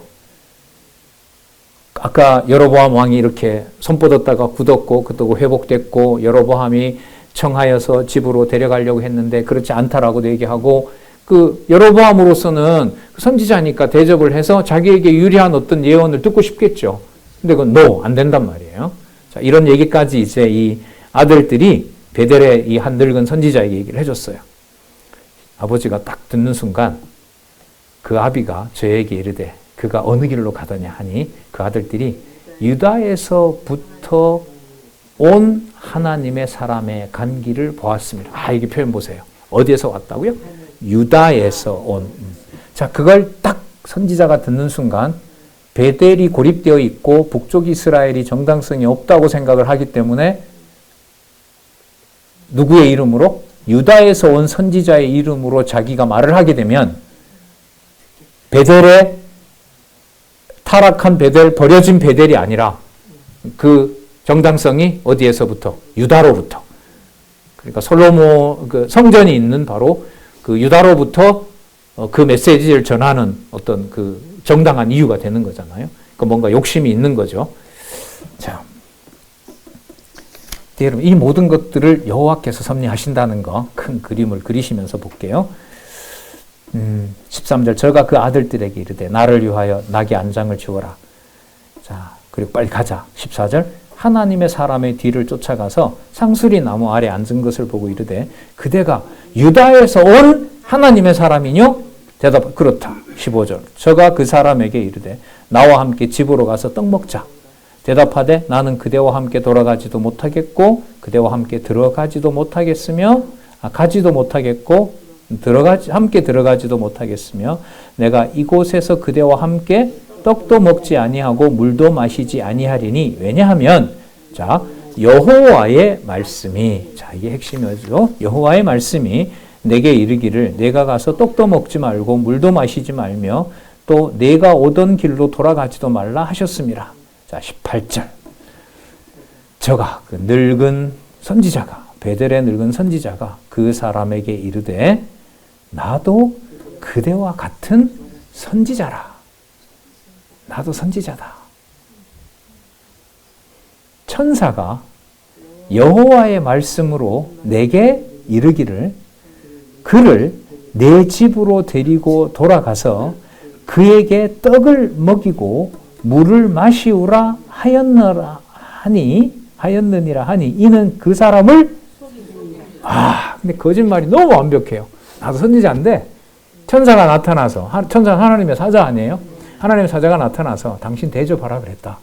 아까 여로보암 왕이 이렇게 손 뻗었다가 굳었고 그또 회복됐고 여로보암이 청하여서 집으로 데려가려고 했는데 그렇지 않다라고 얘기하고 그 여로보암으로서는 선지자니까 대접을 해서 자기에게 유리한 어떤 예언을 듣고 싶겠죠. 근데 그건 안 된단 말이에요. 자, 이런 얘기까지 이제 이 아들들이 베델의 이 한 늙은 선지자에게 얘기를 해줬어요. 아버지가 딱 듣는 순간 그 아비가 저에게 이르되 그가 어느 길로 가더냐 하니 그 아들들이 유다에서부터 온 하나님의 사람의 간 길을 보았습니다. 이게 표현 보세요. 어디에서 왔다고요? 유다에서 온. 자, 그걸 딱 선지자가 듣는 순간 베델이 고립되어 있고 북쪽 이스라엘이 정당성이 없다고 생각을 하기 때문에 누구의 이름으로? 유다에서 온 선지자의 이름으로 자기가 말을 하게 되면 베델의 타락한 베델, 버려진 베델이 아니라 그 정당성이 어디에서부터? 유다로부터. 그러니까 그 성전이 있는 바로 그 유다로부터 그 메시지를 전하는 어떤 그 정당한 이유가 되는 거잖아요. 그 뭔가 욕심이 있는 거죠. 자, 여러분 이 모든 것들을 여호와께서 섭리하신다는 거 큰 그림을 그리시면서 볼게요. 13절 저가 그 아들들에게 이르되 나를 위하여 낙의 안장을 지어라. 자, 그리고 빨리 가자. 14절 하나님의 사람의 뒤를 쫓아가서 상수리 나무 아래 앉은 것을 보고 이르되 그대가 유다에서 온 하나님의 사람이뇨? 대답 그렇다. 15절 저가 그 사람에게 이르되 나와 함께 집으로 가서 떡 먹자. 대답하되 나는 그대와 함께 돌아가지도 못하겠고 그대와 함께 들어가지도 못하겠으며 가지도 못하겠고 함께 들어가지도 못하겠으며 내가 이곳에서 그대와 함께 떡도 먹지 아니하고 물도 마시지 아니하리니 왜냐하면 자 여호와의 말씀이 자 이게 핵심이죠. 여호와의 말씀이 내게 이르기를 내가 가서 떡도 먹지 말고 물도 마시지 말며 또 내가 오던 길로 돌아가지도 말라 하셨음이라. 자 18절 저가 그 늙은 선지자가 베델의 늙은 선지자가 그 사람에게 이르되 나도 그대와 같은 선지자라. 나도 선지자다. 천사가 여호와의 말씀으로 내게 이르기를 그를 내 집으로 데리고 돌아가서 그에게 떡을 먹이고 물을 마시우라 하였느니라 하니 이는 그 사람을 근데 거짓말이 너무 완벽해요. 나도 선지자인데 천사가 나타나서 천사는 하나님의 사자 아니에요? 하나님의 사자가 나타나서 당신 대접하라 그랬다.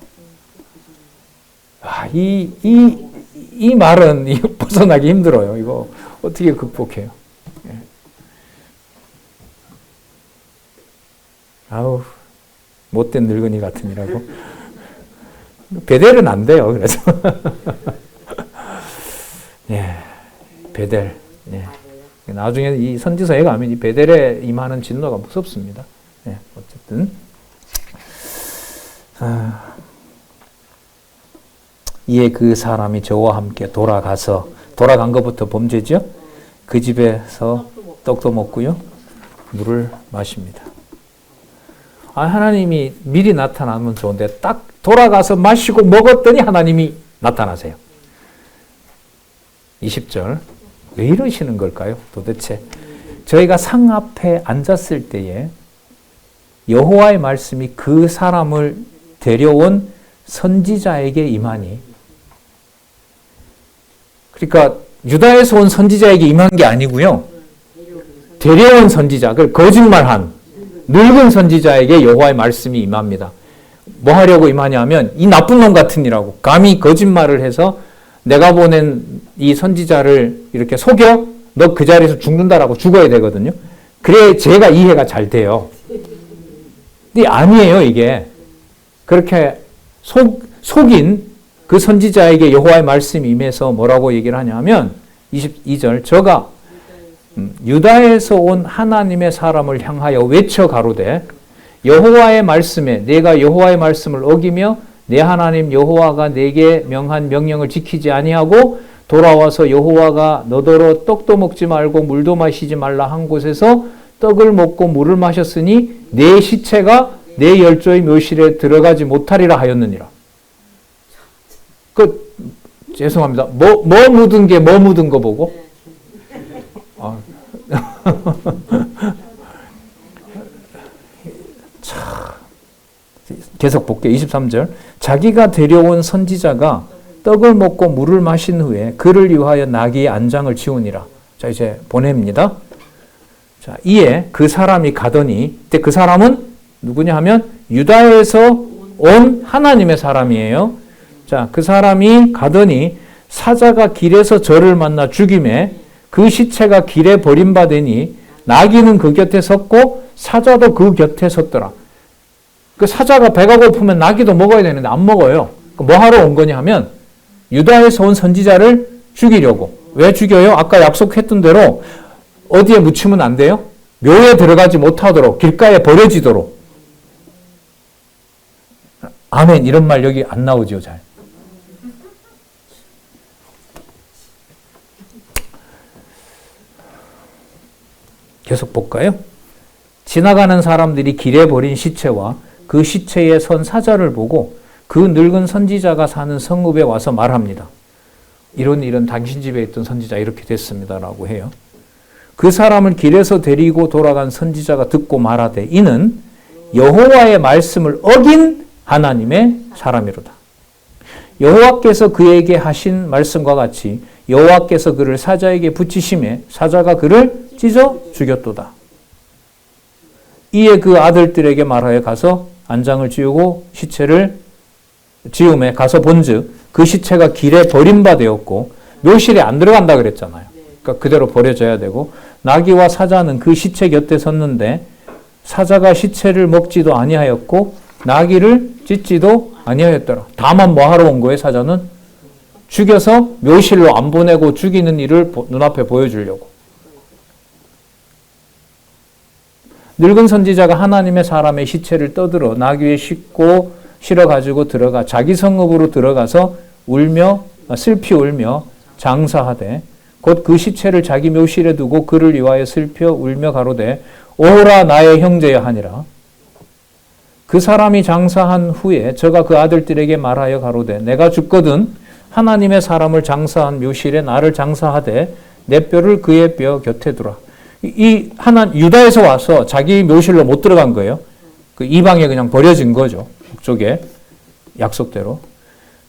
이 말은 벗어나기 힘들어요. 이거 어떻게 극복해요? 아우 못된 늙은이 같으니라고. 베델은 안 돼요. 그래서 예, 베델. 예. 나중에 이 선지서에 가면 이 베델에 임하는 진노가 무섭습니다. 예, 어쨌든 이에 그 사람이 저와 함께 돌아간 것부터 범죄죠. 그 집에서 떡도 먹고요, 물을 마십니다. 하나님이 미리 나타나면 좋은데 딱 돌아가서 마시고 먹었더니 하나님이 나타나세요. 20절 왜 이러시는 걸까요? 도대체 저희가 상 앞에 앉았을 때에 여호와의 말씀이 그 사람을 데려온 선지자에게 임하니 그러니까 유다에서 온 선지자에게 임한 게 아니고요. 데려온 선지자, 그걸 거짓말한 늙은 선지자에게 여호와의 말씀이 임합니다. 뭐 하려고 임하냐면 이 나쁜 놈 같으니라고 감히 거짓말을 해서 내가 보낸 이 선지자를 이렇게 속여 너 그 자리에서 죽는다라고 죽어야 되거든요. 그래 제가 이해가 잘 돼요. 근데 아니에요 이게. 그렇게 속인 그 선지자에게 여호와의 말씀이 임해서 뭐라고 얘기를 하냐면 22절 저가 유다에서 온 하나님의 사람을 향하여 외쳐 가로되 여호와의 말씀에 내가 여호와의 말씀을 어기며 내 하나님 여호와가 내게 명한 명령을 지키지 아니하고 돌아와서 여호와가 너더러 떡도 먹지 말고 물도 마시지 말라 한 곳에서 떡을 먹고 물을 마셨으니 내 시체가 내 열조의 묘실에 들어가지 못하리라 하였느니라. 죄송합니다. 뭐 묻은 거 보고? 계속 볼게요. 23절. 자기가 데려온 선지자가 떡을 먹고 물을 마신 후에 그를 위하여 나귀의 안장을 지우니라. 자, 이제 보냅니다. 자, 이에 그 사람이 가더니, 그때 그 사람은 누구냐 하면 유다에서 온 하나님의 사람이에요. 자, 그 사람이 가더니 사자가 길에서 저를 만나 죽임에 그 시체가 길에 버림받으니 나귀는 그 곁에 섰고 사자도 그 곁에 섰더라. 그 사자가 배가 고프면 나귀도 먹어야 되는데 안 먹어요. 뭐 하러 온 거냐 하면 유다에서 온 선지자를 죽이려고. 왜 죽여요? 아까 약속했던 대로 어디에 묻히면 안 돼요? 묘에 들어가지 못하도록, 길가에 버려지도록. 아멘. 이런 말 여기 안 나오죠, 잘. 계속 볼까요? 지나가는 사람들이 길에 버린 시체와 그 시체에 선 사자를 보고 그 늙은 선지자가 사는 성읍에 와서 말합니다. 이런 당신 집에 있던 선지자 이렇게 됐습니다라고 해요. 그 사람을 길에서 데리고 돌아간 선지자가 듣고 말하되 이는 여호와의 말씀을 어긴 하나님의 사람이로다. 여호와께서 그에게 하신 말씀과 같이 여호와께서 그를 사자에게 붙이심에 사자가 그를 찢어 죽였도다. 이에 그 아들들에게 말하여 가서 안장을 지우고 시체를 지음에 가서 본즉 그 시체가 길에 버림받았고 묘실에 안 들어간다 그랬잖아요. 그러니까 그대로 버려져야 되고 나귀와 사자는 그 시체 곁에 섰는데 사자가 시체를 먹지도 아니하였고 나귀를 찢지도 아니하였더라. 다만 뭐 하러 온 거예요? 사자는 죽여서 묘실로 안 보내고 죽이는 일을 눈앞에 보여주려고. 늙은 선지자가 하나님의 사람의 시체를 떠들어 나귀에 싣고 실어가지고 들어가 자기 성읍으로 들어가서 울며 슬피 울며 장사하되 곧 그 시체를 자기 묘실에 두고 그를 위하여 슬펴 울며 가로되 오라 나의 형제여 하니라. 그 사람이 장사한 후에 저가 그 아들들에게 말하여 가로되 내가 죽거든 하나님의 사람을 장사한 묘실에 나를 장사하되 내 뼈를 그의 뼈 곁에 두라. 유다에서 와서 자기 묘실로 못 들어간 거예요. 그 이방에 그냥 버려진 거죠. 북쪽에 약속대로.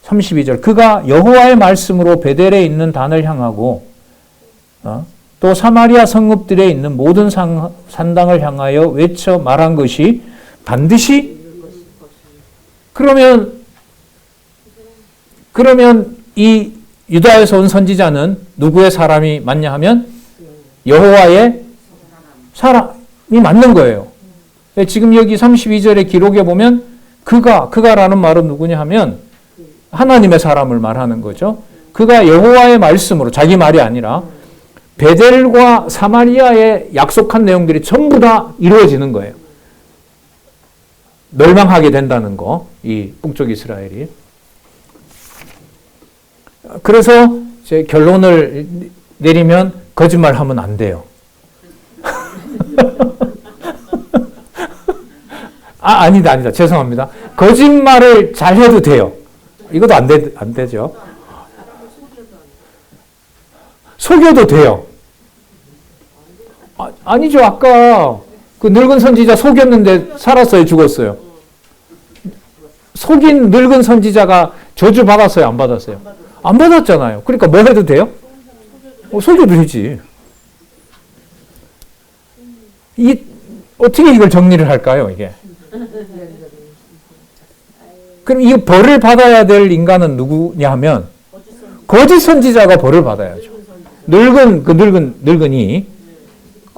32절 그가 여호와의 말씀으로 베델에 있는 단을 향하고 또 사마리아 성읍들에 있는 모든 산당을 향하여 외쳐 말한 것이 반드시 그러면 이 유다에서 온 선지자는 누구의 사람이 맞냐 하면 여호와의 사람이 맞는 거예요. 지금 여기 32절의 기록에 보면 그가라는 말은 누구냐 하면 하나님의 사람을 말하는 거죠. 그가 여호와의 말씀으로 자기 말이 아니라 베델과 사마리아에 약속한 내용들이 전부 다 이루어지는 거예요. 멸망하게 된다는 거, 이 북쪽 이스라엘이. 그래서 제 결론을 내리면 거짓말하면 안 돼요. 아니다. 죄송합니다. 거짓말을 잘 해도 돼요. 이것도 안 되죠. 속여도 돼요. 아니죠. 아까 그 늙은 선지자 속였는데 살았어요? 죽었어요? 속인 늙은 선지자가 저주 받았어요? 안 받았어요? 안 받았잖아요. 그러니까 뭐 해도 돼요? 속여도 되지. 어떻게 이걸 정리를 할까요, 이게? 그럼 이 벌을 받아야 될 인간은 누구냐 하면 거짓 선지자가 벌을 받아야죠. 늙은이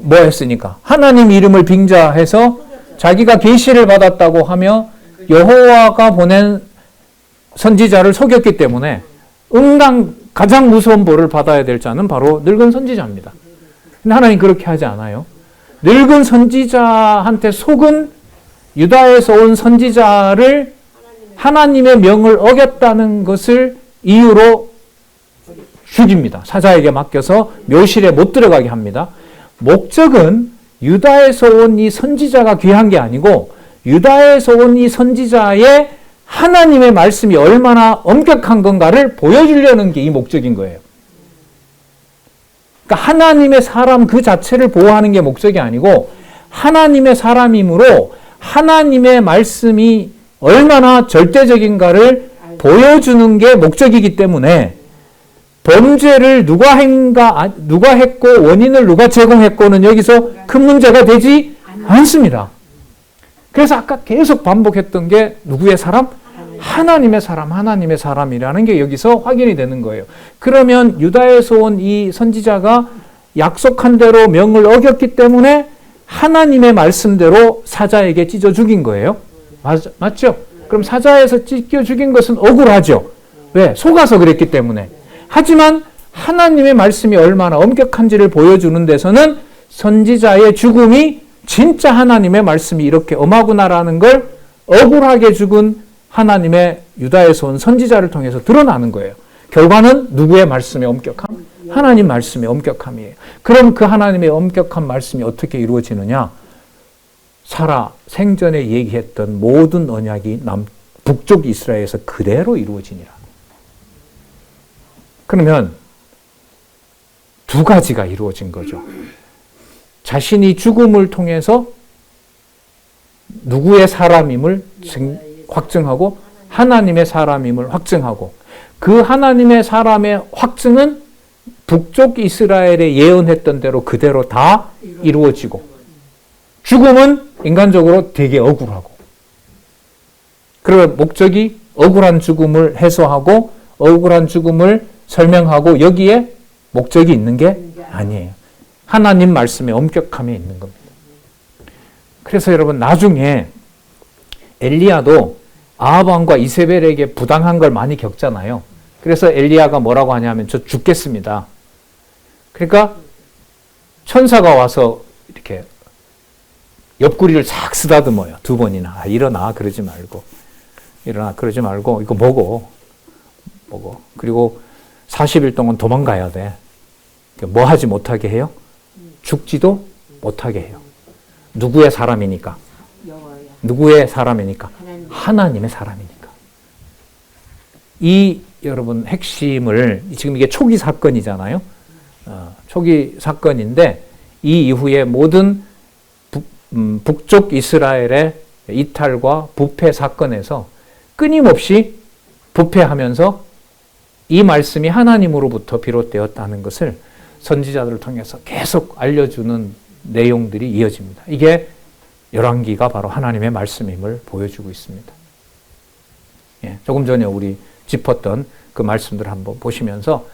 뭐 했으니까 하나님 이름을 빙자해서 자기가 계시를 받았다고 하며 여호와가 보낸 선지자를 속였기 때문에 응당 가장 무서운 벌을 받아야 될 자는 바로 늙은 선지자입니다. 근데 하나님 그렇게 하지 않아요. 늙은 선지자한테 속은 유다에서 온 선지자를 하나님의 명을 어겼다는 것을 이유로 죽입니다. 사자에게 맡겨서 묘실에 못 들어가게 합니다. 목적은 유다에서 온 이 선지자가 귀한 게 아니고 유다에서 온 이 선지자의 하나님의 말씀이 얼마나 엄격한 건가를 보여주려는 게 이 목적인 거예요. 그러니까 하나님의 사람 그 자체를 보호하는 게 목적이 아니고 하나님의 사람이므로 하나님의 말씀이 얼마나 절대적인가를 보여주는 게 목적이기 때문에 범죄를 누가 했고 원인을 누가 제공했고는 여기서 큰 문제가 되지 않습니다. 그래서 아까 계속 반복했던 게 누구의 사람? 하나님의 사람이라는 게 여기서 확인이 되는 거예요. 그러면 유다에서 온 이 선지자가 약속한 대로 명을 어겼기 때문에 하나님의 말씀대로 사자에게 찢어 죽인 거예요. 맞죠? 그럼 사자에서 찢겨 죽인 것은 억울하죠. 왜? 속아서 그랬기 때문에. 하지만 하나님의 말씀이 얼마나 엄격한지를 보여주는 데서는 선지자의 죽음이 진짜 하나님의 말씀이 이렇게 엄하구나라는 걸 억울하게 죽은 하나님의 유다에서 온 선지자를 통해서 드러나는 거예요. 결과는 누구의 말씀의 엄격함? 하나님 말씀의 엄격함이에요. 그럼 그 하나님의 엄격한 말씀이 어떻게 이루어지느냐? 사라 생전에 얘기했던 모든 언약이 북쪽 이스라엘에서 그대로 이루어지니라. 그러면 두 가지가 이루어진 거죠. 자신이 죽음을 통해서 누구의 사람임을 확증하고 하나님의 사람임을 확증하고 그 하나님의 사람의 확증은 북쪽 이스라엘에 예언했던 대로 그대로 다 이루어지고 죽음은 인간적으로 되게 억울하고 그리고 목적이 억울한 죽음을 해소하고 억울한 죽음을 설명하고 여기에 목적이 있는 게 아니에요. 하나님 말씀의 엄격함이 있는 겁니다. 그래서 여러분 나중에 엘리야도 아합 왕과 이세벨에게 부당한 걸 많이 겪잖아요. 그래서 엘리야가 뭐라고 하냐면 저 죽겠습니다. 그러니까 천사가 와서 이렇게 옆구리를 싹 쓰다듬어요. 두 번이나. 일어나 그러지 말고 일어나 그러지 말고 이거 먹어. 그리고 40일 동안 도망가야 돼. 뭐 하지 못하게 해요? 죽지도 못하게 해요. 누구의 사람이니까? 누구의 사람이니까? 하나님의 사람이니까. 이 여러분 핵심을 지금 이게 초기 사건이잖아요. 초기 사건인데 이 이후에 모든 북쪽 이스라엘의 이탈과 부패 사건에서 끊임없이 부패하면서 이 말씀이 하나님으로부터 비롯되었다는 것을 선지자들을 통해서 계속 알려주는 내용들이 이어집니다. 이게 열왕기가 바로 하나님의 말씀임을 보여주고 있습니다. 예, 조금 전에 우리 짚었던 그 말씀들을 한번 보시면서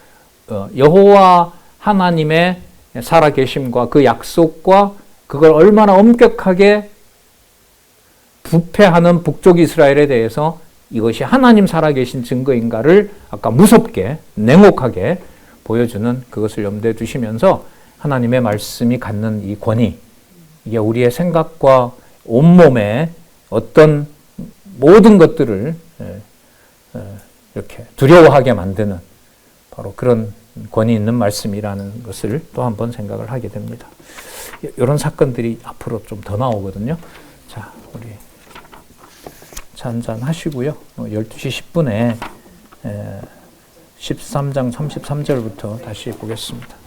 여호와 하나님의 살아계심과 그 약속과 그걸 얼마나 엄격하게 부패하는 북쪽 이스라엘에 대해서 이것이 하나님 살아계신 증거인가를 아까 무섭게 냉혹하게 보여주는 그것을 염두에 두시면서 하나님의 말씀이 갖는 이 권위, 이게 우리의 생각과 온몸의 어떤 모든 것들을 이렇게 두려워하게 만드는 바로 그런 권위 있는 말씀이라는 것을 또 한 번 생각을 하게 됩니다. 이런 사건들이 앞으로 좀 더 나오거든요. 자, 우리 차 한잔 하시고요. 12시 10분에 13장 33절부터 다시 보겠습니다.